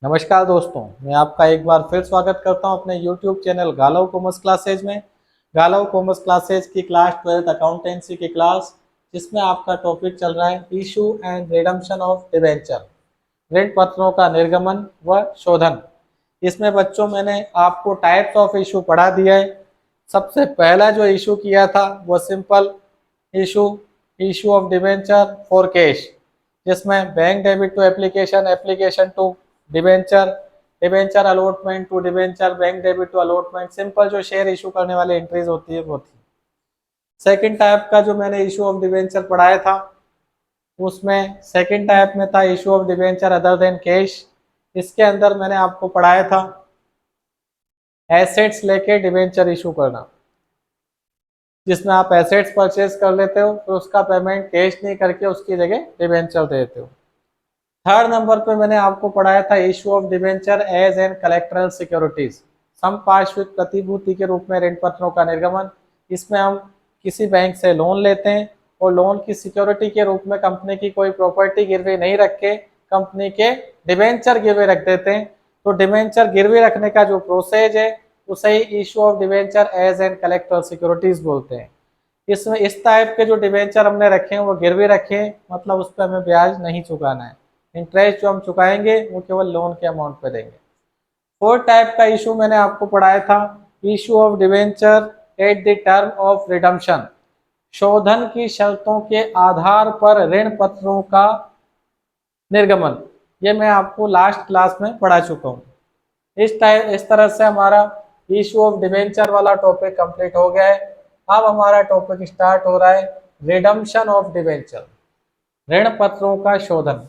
नमस्कार दोस्तों, मैं आपका एक बार फिर स्वागत करता हूं अपने YouTube channel Galav commerce classes में। गालव कॉमर्स क्लासेज की क्लास 12th अकाउंटेंसी की क्लास, जिसमें आपका टॉपिक चल रहा है issue and redemption of debenture, ऋण पत्रों का निर्गमन व शोधन। इसमें बच्चों मैंने आपको टाइप्स ऑफ इशू पढ़ा दिया है। सबसे पहला जो इशू किया था वो simple issue issue of debenture for cash, जिसमें bank debit to application, application to debenture, debenture allotment to debenture, bank debit to allotment, simple जो शेयर इशू करने वाली एंट्रीज होती है वो थी। सेकंड टाइप का जो मैंने इशू ऑफ डिबेंचर पढ़ाया था, उसमें सेकंड टाइप में था issue of debenture other than cash. इसके अंदर मैंने आपको पढ़ाया था एसेट्स लेके डिबेंचर इशू करना, जिसमें आप एसेट्स परचेज कर लेते हो फिर उसका पेमेंट कैश नहीं करके उसकी जगह डिबेंचर देते हो। थर्ड नंबर पे मैंने आपको पढ़ाया था issue of debenture as an collateral securities, समपार्श्विक प्रतिभूति के रूप में ऋण पत्रों का निर्गमन। इसमें हम किसी बैंक से लोन लेते हैं और लोन की सिक्योरिटी के रूप में कंपनी की कोई प्रॉपर्टी गिरवी नहीं रख के कंपनी के डिबेंचर गिरवी रख देते हैं। तो डिबेंचर गिरवी रखने का जो प्रोसेस है उसे ही issue of debenture as an collateral securities बोलते हैं। इसमें इस टाइप के जो डिबेंचर हमने रखे हैं वो गिरवी रखे हैं, मतलब उस पर हमें ब्याज नहीं चुकाना है। इंटरेस्ट जो हम चुकाएंगे वो केवल लोन के अमाउंट पे देंगे। फोर्थ टाइप का इशू मैंने आपको पढ़ाया था issue of debenture at the term of redemption, शोधन की शर्तों के आधार पर ऋण पत्रों का निर्गमन। ये मैं आपको लास्ट क्लास में पढ़ा चुका हूँ। इस तरह से हमारा इशू ऑफ डिबेंचर वाला टॉपिक कंप्लीट हो गया है। अब हमारा टॉपिक स्टार्ट हो रहा है रिडम्पशन ऑफ डिबेंचर, ऋण पत्रों का शोधन।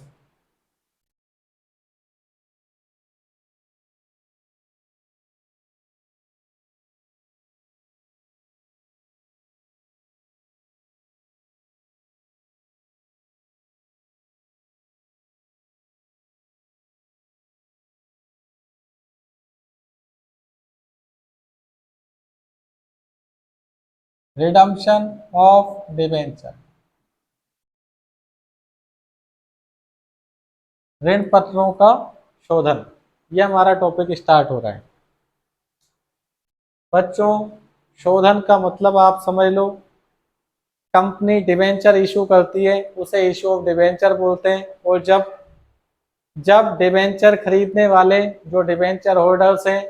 रिडम्पशन ऑफ डिबेंचर, ऋण पत्रों का शोधन, ये हमारा टॉपिक स्टार्ट हो रहा है। बच्चों, शोधन का मतलब आप समझ लो, कंपनी डिबेंचर इशू करती है उसे इशू ऑफ डिबेंचर बोलते हैं। और जब जब डिबेंचर खरीदने वाले जो डिबेंचर होल्डर्स हैं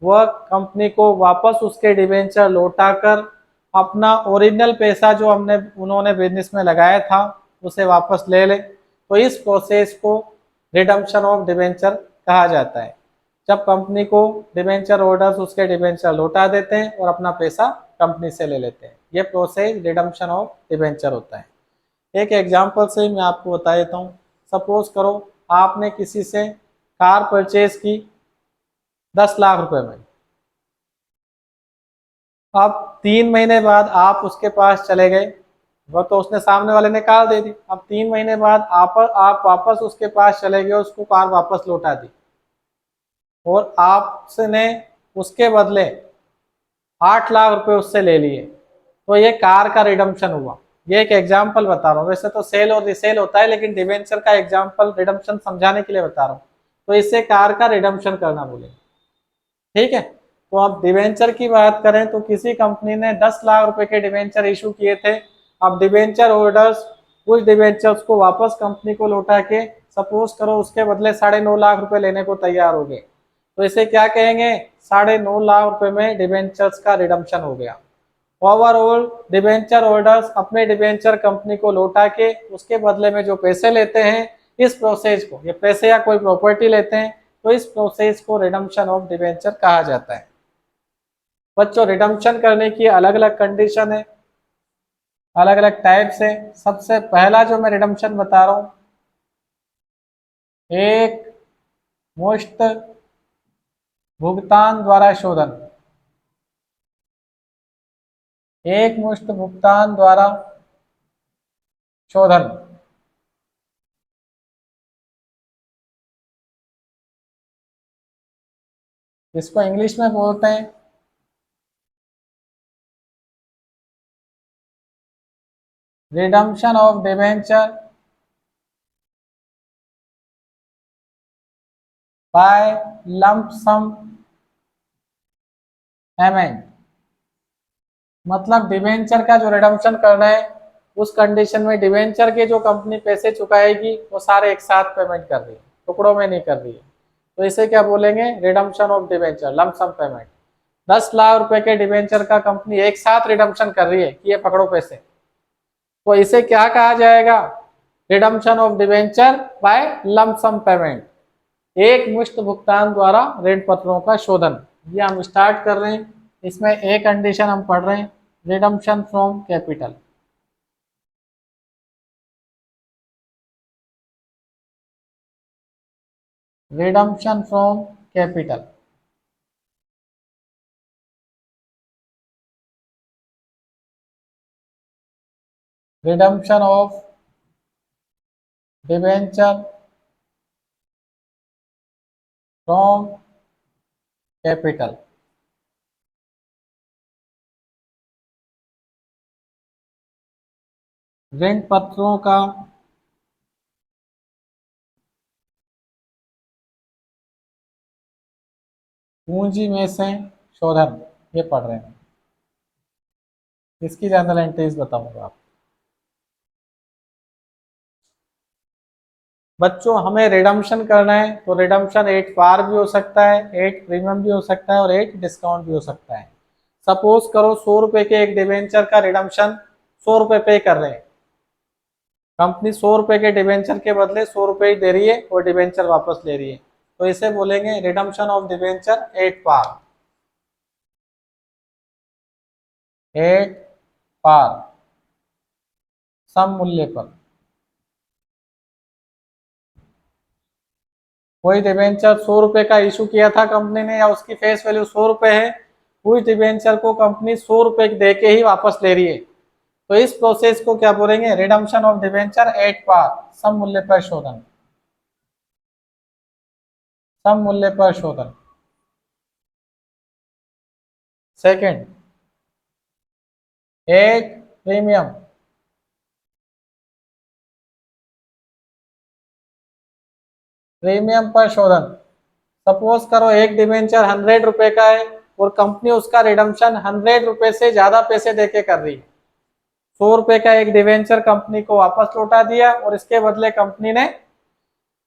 वह कंपनी को वापस उसके डिबेंचर लौटाकर अपना ओरिजिनल पैसा जो हमने उन्होंने बिजनेस में लगाया था उसे वापस ले ले, तो इस प्रोसेस को रिडम्पशन ऑफ डिबेंचर कहा जाता है। जब कंपनी को डिबेंचर होल्डर्स उसके डिबेंचर लौटा देते हैं और अपना पैसा कंपनी से ले लेते हैं, यह प्रोसेस रिडम्पशन ऑफ डिबेंचर होता है। एक एग्जांपल से मैं आपको बता देता हूँ। सपोज करो आपने किसी से कार परचेज की 10 लाख रुपए में। अब 3 महीने बाद आप उसके पास चले गए, वो तो उसने सामने वाले ने कार दे दी। अब 3 महीने बाद आप वापस उसके पास चले गए, उसको कार वापस लौटा दी और आपने उसके बदले 8 लाख रुपए उससे ले लिए, तो ये कार का रिडम्पशन हुआ। ये एक एग्जाम्पल बता रहा हूँ, वैसे तो सेल और रिसेल होता है लेकिन डिवेंचर का एग्जाम्पल रिडम्पशन समझाने के लिए बता रहा हूँ। तो इससे कार का रिडम्पशन करना बोले, ठीक है। तो अब डिवेंचर की बात करें तो किसी कंपनी ने 10 लाख रुपए के डिवेंचर इशू किए थे। अब डिवेंचर होल्डर्स उस डिवेंचर्स को वापस कंपनी को लौटा के सपोज करो उसके बदले 9.5 लाख रुपए लेने को तैयार हो गए, तो इसे क्या कहेंगे? 9.5 लाख रुपए में डिवेंचर्स का रिडम्पशन हो गया। ओवरऑल डिवेंचर होल्डर्स अपने डिवेंचर कंपनी को लौटा के उसके बदले में जो पैसे लेते हैं, इस प्रोसेस को, ये पैसे या कोई प्रॉपर्टी लेते हैं, तो इस प्रोसेस को रिडम्पशन ऑफ डिवेंचर कहा जाता है। बच्चों, रिडम्पशन करने की अलग अलग कंडीशन है, अलग अलग टाइप्स है। सबसे पहला जो मैं रिडम्पशन बता रहा हूं, एक मुश्त भुगतान द्वारा शोधन, एक मुश्त भुगतान द्वारा शोधन। इसको इंग्लिश में बोलते हैं redemption of debenture by lump sum payment, मतलब डिवेंचर का जो रिडम्पशन करना है उस कंडीशन में डिवेंचर के जो कंपनी पैसे चुकाएगी वो सारे एक साथ पेमेंट कर रही है, टुकड़ों में नहीं कर रही है, तो इसे क्या बोलेंगे, redemption of debenture, lump sum payment. 10 lakh रुपए के डिवेंचर का कंपनी एक साथ रिडम्पशन कर रही है कि ये पकड़ो पैसे, तो इसे क्या कहा जाएगा, redemption of debenture by lump sum payment, एक मुश्त भुगतान द्वारा ऋण पत्रों का शोधन। ये हम स्टार्ट कर रहे हैं, इसमें एक कंडीशन हम पढ़ रहे हैं, redemption from capital. Redemption from capital, redemption of debenture from capital. ऋण पत्रों का पूंजी में से शोधन, ये पढ़ रहे हैं, इसकी जनरल एंट्रीज बताऊंगा आप बच्चों। हमें रिडम्पशन करना है तो रिडम्पशन 8 पार भी हो सकता है, 8 प्रीमियम भी हो सकता है और 8 डिस्काउंट भी हो सकता है। सपोज करो 100 रुपए के एक डिवेंचर का रिडम्पशन 100 रुपए पे कर रहे हैं, कंपनी 100 रुपए के डिवेंचर के बदले 100 रुपए ही दे रही है और डिवेंचर वापस ले रही है, तो इसे बोलेंगे रिडम्पशन ऑफ डिवेंचर 8 पार, 8 पार सम मूल्य पर। कोई डिवेंचर 100 रुपए का इशू किया था कंपनी ने या उसकी फेस वैल्यू 100 रुपए है, उस डिवेंचर को कंपनी 100 रुपए दे के ही वापस ले रही है, तो इस प्रोसेस को क्या बोलेंगे, रिडम्पशन ऑफ डिवेंचर 8 पार सम मूल्य पर शोधन, सम मूल्य पर शोधन। सेकंड, 8 प्रीमियम, प्रीमियम पर शोधन। सपोज करो एक डिवेंचर 100 रुपए का है और कंपनी उसका रिडम्पशन 100 रुपए से ज्यादा पैसे देके कर रही है, 100 रुपए का एक डिवेंचर कंपनी को वापस लौटा दिया और इसके बदले कंपनी ने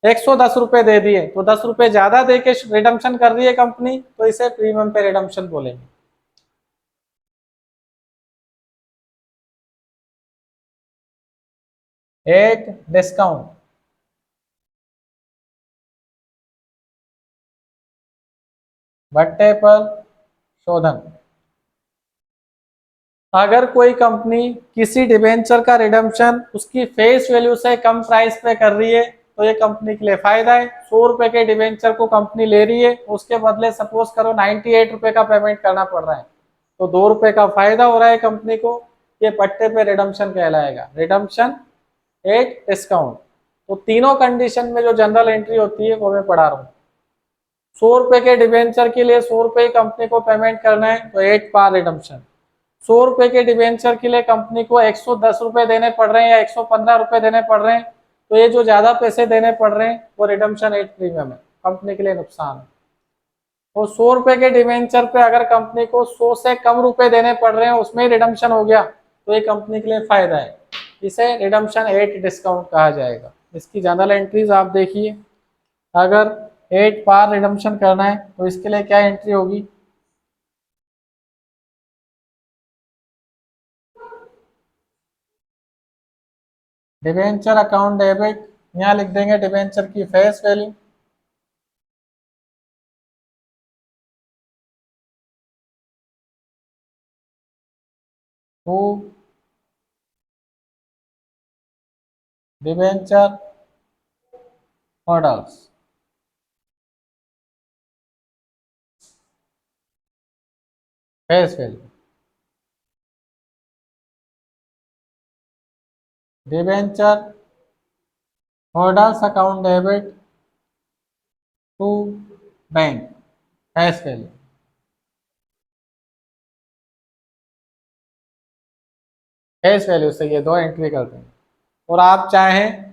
110 रुपए दे दिए, तो 10 रुपए ज्यादा देके रिडम्पशन कर रही है कंपनी, तो इसे प्रीमियम पे रिडम्पशन बोलेंगे। 8 डिस्काउंट, भट्टे पर शोधन। अगर कोई कंपनी किसी डिवेंचर का रिडम्पशन उसकी फेस वैल्यू से कम प्राइस पे कर रही है तो ये कंपनी के लिए फायदा है। 100 रुपए के डिवेंचर को कंपनी ले रही है, उसके बदले सपोज करो 98 रुपए का पेमेंट करना पड़ रहा है, तो 2 रुपए का फायदा हो रहा है कंपनी को, ये पट्टे पे रिडम्पशन कहलाएगा, रिडम्पशन 8 डिस्काउंट। तो तीनों कंडीशन में जो जनरल एंट्री होती है वो मैं पढ़ा रहा हूँ। 100 रुपए के डिवेंचर के लिए 100 रुपए कंपनी को पेमेंट करना है तो 8 पार रिडम्पशन, 100 रुपए के डिवेंचर के लिए कंपनी को 110 रुपए देने पड़ रहे हैं या 115 रुपए देने पड़ रहे हैं, तो ये जो ज्यादा पैसे देने पड़ रहे हैं वो रिडम्पशन 8 प्रीमियम है, कंपनी के लिए नुकसान है। और 100 रुपए के डिवेंचर पे अगर कंपनी को 100 से कम रुपए देने पड़ रहे हैं उसमें ही रिडम्पशन हो गया तो ये कंपनी के लिए फायदा है, इसे रिडम्पशन 8 डिस्काउंट कहा जाएगा। इसकी जनरल एंट्रीज आप देखिए, अगर 8 पार रिडम्पशन करना है तो इसके लिए क्या एंट्री होगी, डिवेंचर अकाउंट डेबिट, यहाँ लिख देंगे डिवेंचर की face value, to debenture holders, face value, debenture holders account debit to bank, face value. Face value से ये दो एंट्री करते हैं, और आप चाहें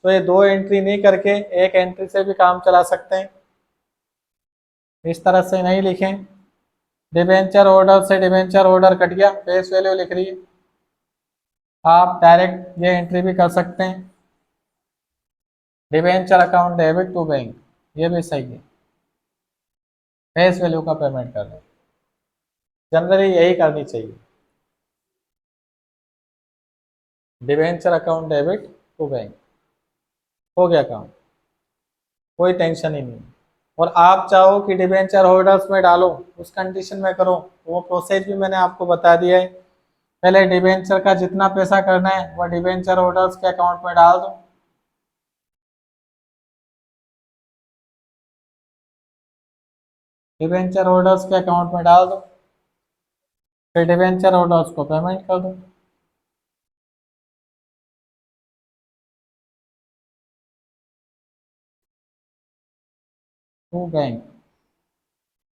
तो ये दो एंट्री नहीं करके एक एंट्री से भी काम चला सकते हैं। इस तरह से नहीं लिखें। डिबेंचर ऑर्डर से डिबेंचर ऑर्डर कट गया, फेस वैल्यू लिख रही है। आप डायरेक्ट ये एंट्री भी कर सकते हैं, debenture account debit to bank, ये भी सही है। फेस वैल्यू का पेमेंट कर रहे हैं, जनरली यही करनी चाहिए। Debenture account debit to bank, हो गया काम, कोई टेंशन ही नहीं। और आप चाहो कि डिबेंचर होल्डर्स में डालो, उस कंडीशन में करो, वो प्रोसेस भी मैंने आपको बता दिया है। पहले डिबेंचर का जितना पैसा करना है वह डिबेंचर होल्डर्स के अकाउंट में डाल दो। डिबेंचर होल्डर्स के अकाउंट में डाल दो, फिर डिबेंचर होल्डर्स को पेमेंट कर दो। टू बैंक,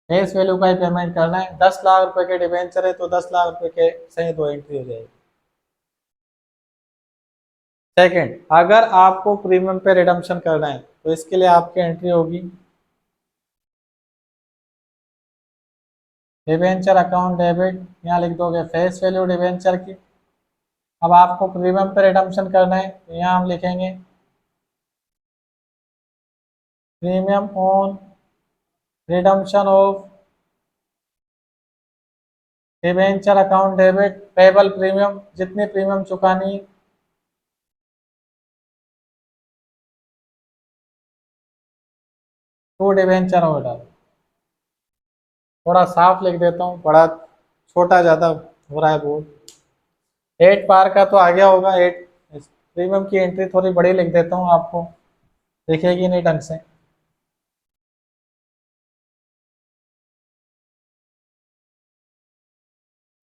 फेस वैल्यू का ही पेमेंट करना है। 10 लाख रुपए के डिबेंचर है तो 10 लाख रुपए के सही दो एंट्री हो जाएगी। सेकंड, अगर आपको प्रीमियम पे रिडम्पशन करना है तो इसके लिए आपकी एंट्री होगी डिबेंचर अकाउंट डेबिट, यहाँ लिख दोगे फेस वैल्यू डिबेंचर की। अब आपको प्रीमियम पे रिडम्पशन करना है तो यहाँ हम लिखेंगे premium on redemption of debenture account debit payable premium, जितनी प्रीमियम चुकानी टू डिबेंचर होल्डर। थोड़ा साफ लिख देता हूँ, बड़ा छोटा ज़्यादा हो रहा है बोर्ड। 8 पार का तो आ गया होगा, 8 प्रीमियम की एंट्री थोड़ी बड़ी लिख देता हूँ, आपको दिखेगी नहीं ढंग से।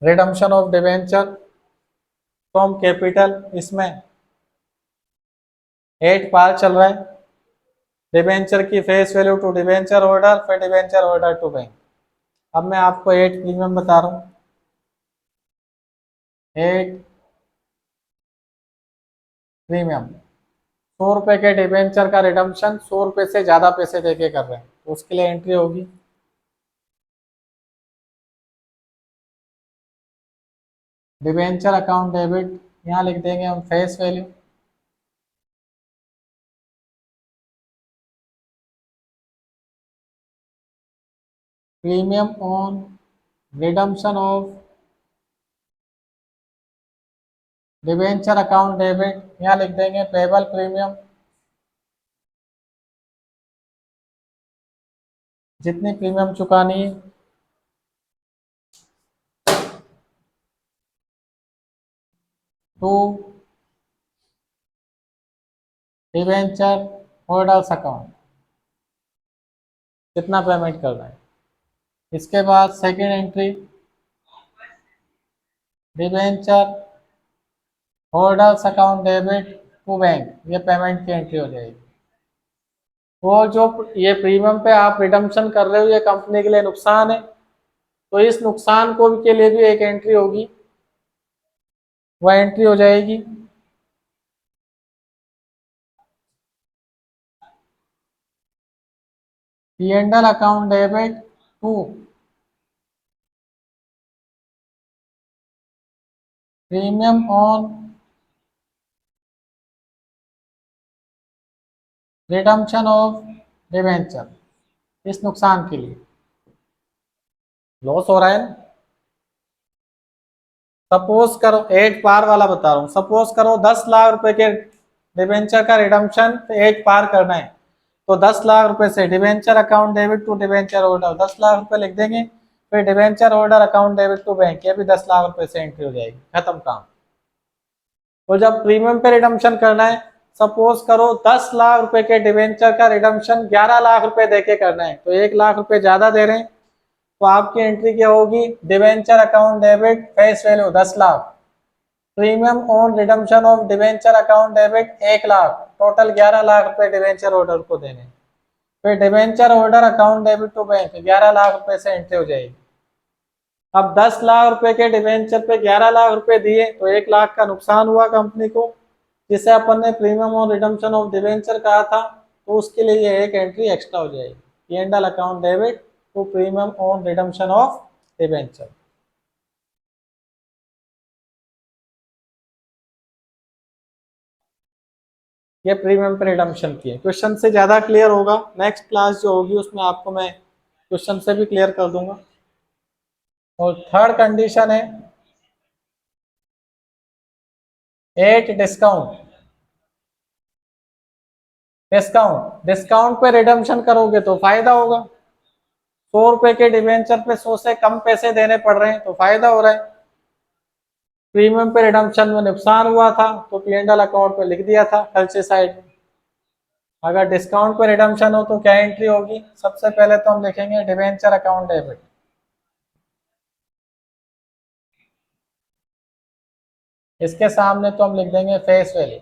Redemption of debenture from capital, इसमें 8 पार चल रहा है। डिबेंचर की face value to debenture holder, फिर डिबेंचर होल्डर टू बैंक। अब मैं आपको 8 प्रीमियम बता रहा हूँ। 8 प्रीमियम, 100 रुपए के डिबेंचर का रिडम्पशन 100 रुपए से ज्यादा पैसे देके कर रहे हैं तो उसके लिए एंट्री होगी डिबेंचर अकाउंट डेबिट, यहाँ लिख देंगे हम face value premium on redemption of debenture account debit, यहाँ लिख देंगे पेबल प्रीमियम, जितनी प्रीमियम चुकानी है टू डिबेंचर होल्डर्स अकाउंट, कितना पेमेंट करना है। इसके बाद second entry debenture holders account debit to bank, ये पेमेंट की एंट्री हो जाएगी। वो जो ये प्रीमियम पे आप रिडम्पशन कर रहे हो ये कंपनी के लिए नुकसान है, तो इस नुकसान को के लिए भी एक एंट्री होगी, वह एंट्री हो जाएगी P&L account debit to premium on redemption of debenture, इस नुकसान के लिए लॉस हो रहा है ना। सपोज करो 8 पार वाला बता रहा हूँ, सपोज करो 10 लाख रुपए के डिबेंचर का रिडम्पशन 8 पार करना है तो 10 लाख रुपए से debenture account debit to debenture holder 10 lakh रुपए लिख देंगे, फिर debenture holder account debit to bank, ये भी 10 लाख रुपए से एंट्री हो जाएगी, खत्म काम। तो जब प्रीमियम पे रिडम्पशन करना है, सपोज करो 10 लाख रुपए के डिबेंचर का रिडम्पशन 11 लाख रुपए देके करना है तो 1 लाख रुपए ज्यादा दे रहे हैं, तो आपकी एंट्री क्या होगी debenture account debit face value 10 lakh, premium on redemption of debenture account debit 1 lakh, total 11 lakh रुपए डिबेंचर होल्डर को देने। फिर debenture holder account debit to bank 11 lakh रुपए से एंट्री हो जाएगी। अब 10 लाख रुपए के डिबेंचर पे 11 लाख रुपए दिए तो 1 लाख का नुकसान हुआ कंपनी को, जिसे अपन ने प्रीमियम और रिडम्पशन ऑफ डिबेंचर कहा था, तो उसके लिए ये एक एंट्री एक्स्ट्रा हो जाएगी P&L account debit to premium on redemption of debenture. ये प्रीमियम पे रिडम्पशन की है। क्वेश्चन से ज्यादा क्लियर होगा, नेक्स्ट क्लास जो होगी उसमें आपको मैं क्वेश्चन से भी क्लियर कर दूंगा। और थर्ड कंडीशन है 8 डिस्काउंट। डिस्काउंट पे रिडम्पशन करोगे तो फायदा होगा। 100 रुपए के डिवेंचर पे 100 से कम पैसे देने पड़ रहे हैं तो फायदा हो रहा है। प्रीमियम पे रिडम्पशन में नुकसान हुआ था तो P&L अकाउंट पे लिख दिया था खर्चे साइड में। अगर डिस्काउंट पे रिडम्पशन हो तो क्या एंट्री होगी? सबसे पहले तो हम लिखेंगे डिवेंचर अकाउंट डेबिट। इसके सामने तो हम लिख देंगे फेस वैल्यू।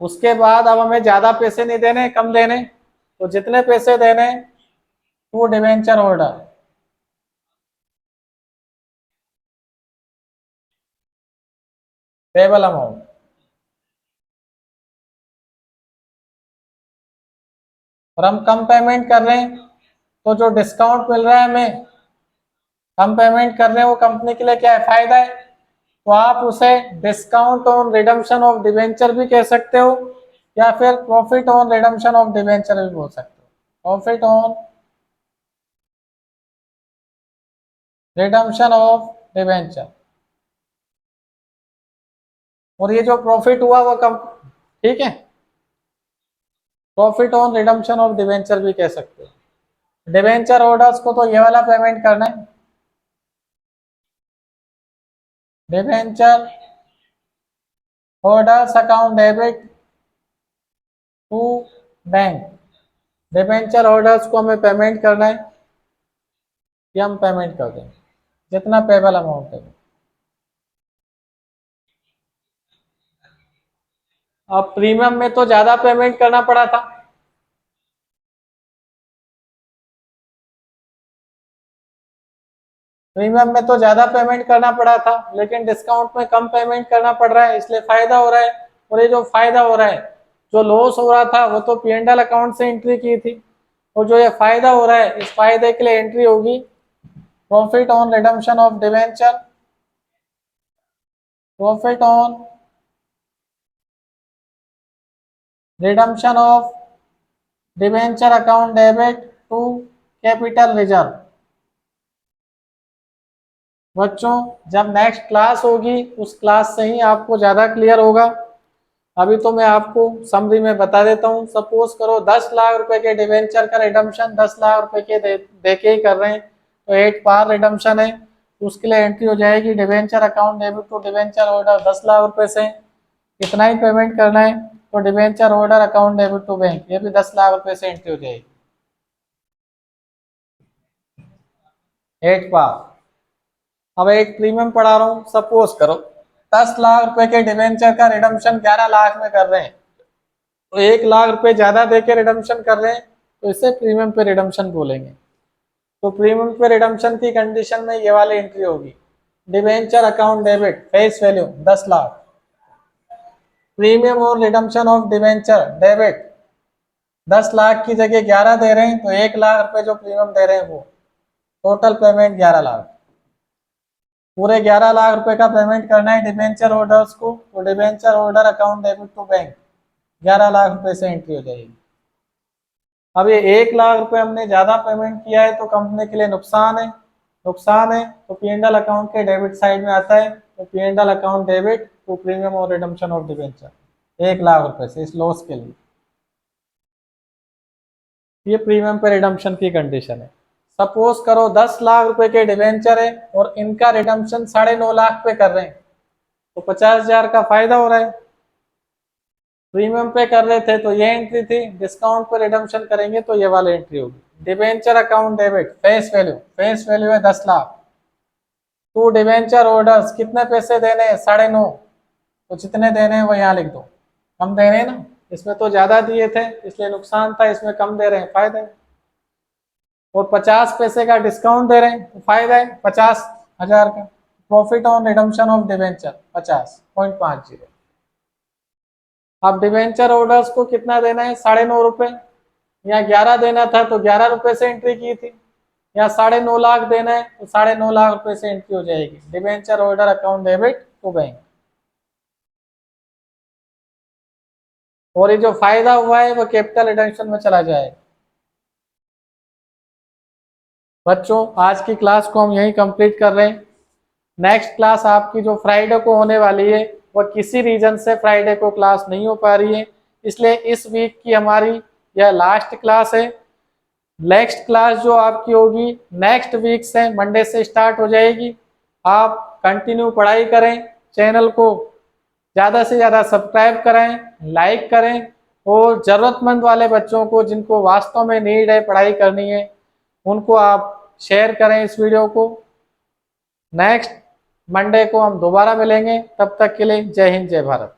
उसके बाद अब हमें ज्यादा पैसे नहीं देने, कम देने, तो जितने पैसे देने to debenture holder, payable amount. और हम कम पेमेंट कर रहे हैं तो जो डिस्काउंट मिल रहा है हमें, कम पेमेंट कर रहे हैं वो कंपनी के लिए क्या है? फायदा है। तो आप उसे discount on redemption of debenture भी कह सकते हो या फिर profit on redemption of debenture भी बोल सकते हो। Profit on redemption of debenture. और ये जो प्रॉफिट हुआ वो कम, ठीक है, profit on redemption of debenture भी कह सकते हो। डिवेंचर होल्डर्स को तो ये वाला पेमेंट करना है, debenture holders account debit to bank. Debenture holders को हमें पेमेंट करना है कि हम पेमेंट कर दें जितना पेबल अमाउंट है। अब प्रीमियम में तो ज्यादा पेमेंट करना पड़ा था, प्रीमियम में तो ज्यादा पेमेंट करना पड़ा था लेकिन डिस्काउंट में कम पेमेंट करना पड़ रहा है, इसलिए फायदा हो रहा है। और ये जो फायदा हो रहा है, जो लॉस हो रहा था वो तो P&L अकाउंट से एंट्री की थी, और जो ये फायदा हो रहा है इस फायदे के लिए एंट्री होगी profit on redemption of debenture. Profit on redemption of debenture account debit to capital reserve. बच्चों जब नेक्स्ट क्लास होगी उस क्लास से ही आपको ज्यादा क्लियर होगा। अभी तो मैं आपको समरी में बता देता हूँ। सपोज करो 10 लाख रुपए के डिवेंचर का रिडम्पशन 10 लाख रुपए के दे के ही कर रहे हैं, तो 8 पार रिडम्पशन है, तो उसके लिए एंट्री हो जाएगी debenture account debit to debenture holder 10 lakh रुपए से कितना ही पेमेंट करना है, तो debenture holder account debit to bank, ये भी 10 लाख रुपए से एंट्री हो जाएगी 8 पार। अब एक प्रीमियम पढ़ा रहा हूँ, सपोज करो 10 लाख रुपए के डिवेंचर का रिडम्पशन 11 लाख में कर रहे हैं, तो 1 लाख रुपए ज्यादा देके रिडम्पशन कर रहे हैं, तो इसे प्रीमियम पे रिडम्पशन बोलेंगे। तो प्रीमियम पे रिडम्पशन की कंडीशन में ये वाली एंट्री होगी debenture account debit face value 10 lakh, premium और redemption of debenture debit 10 lakh की जगह 11 दे रहे हैं, तो 1 लाख रुपए जो प्रीमियम दे रहे हैं वो टोटल पेमेंट 11 लाख। पूरे 11 लाख रुपए का पेमेंट करना है डिवेंचर होल्डर्स को, तो debenture holder account debit to bank 11 lakh रुपए से एंट्री हो जाएगी। अब ये 1 लाख रुपए हमने ज्यादा पेमेंट किया है तो कंपनी के लिए नुकसान है, तो P&L अकाउंट के डेबिट साइड में आता है, तो P&L account debit to premium और रिडम्पशन ऑफ डिवेंचर 1 लाख रुपए से इस लॉस के लिए। ये प्रीमियम पे रिडम्पशन की कंडीशन है। सपोज करो 10 लाख रुपए के डिवेंचर है और इनका रिडम्पशन 9.5 लाख पे कर रहे हैं, तो 50,000 का फायदा हो रहा है। प्रीमियम पे कर रहे थे तो ये एंट्री थी, डिस्काउंट पे रिडम्पशन करेंगे तो ये वाली एंट्री होगी debenture account debit face value है 10 लाख टू डिवेंचर होल्डर्स, कितने पैसे देने हैं? 9.5, तो जितने देने हैं वो यहाँ लिख दो, कम देने हैं ना, इसमें तो ज्यादा दिए थे इसलिए नुकसान था, इसमें कम दे रहे हैं फायदा है। और 50 पैसे का डिस्काउंट दे रहे हैं तो फायदा है 50,000 का। Profit on redemption of debenture 50.50। अब डिवेंचर होल्डर्स को कितना देना है? 9.5 रुपए, यहाँ 11 देना था तो 11 रुपए से एंट्री की थी, यहाँ 9.5 लाख देना है तो 9.5 लाख रुपए से एंट्री हो जाएगी। Debenture holder account debit to bank. और ये जो फायदा हुआ है वो कैपिटल रिडक्शन में चला जाएगा। बच्चों आज की क्लास को हम यहीं कंप्लीट कर रहे हैं। नेक्स्ट क्लास आपकी जो फ्राइडे को होने वाली है वह किसी रीजन से फ्राइडे को क्लास नहीं हो पा रही है, इसलिए इस वीक की हमारी यह लास्ट क्लास है। नेक्स्ट क्लास जो आपकी होगी नेक्स्ट वीक से मंडे से स्टार्ट हो जाएगी। आप कंटिन्यू पढ़ाई करें, चैनल को ज़्यादा से ज़्यादा सब्सक्राइब करें, लाइक करें और ज़रूरतमंद वाले बच्चों को जिनको वास्तव में नीड है पढ़ाई करनी है उनको आप शेयर करें इस वीडियो को। नेक्स्ट मंडे को हम दोबारा मिलेंगे, तब तक के लिए जय हिंद जय भारत।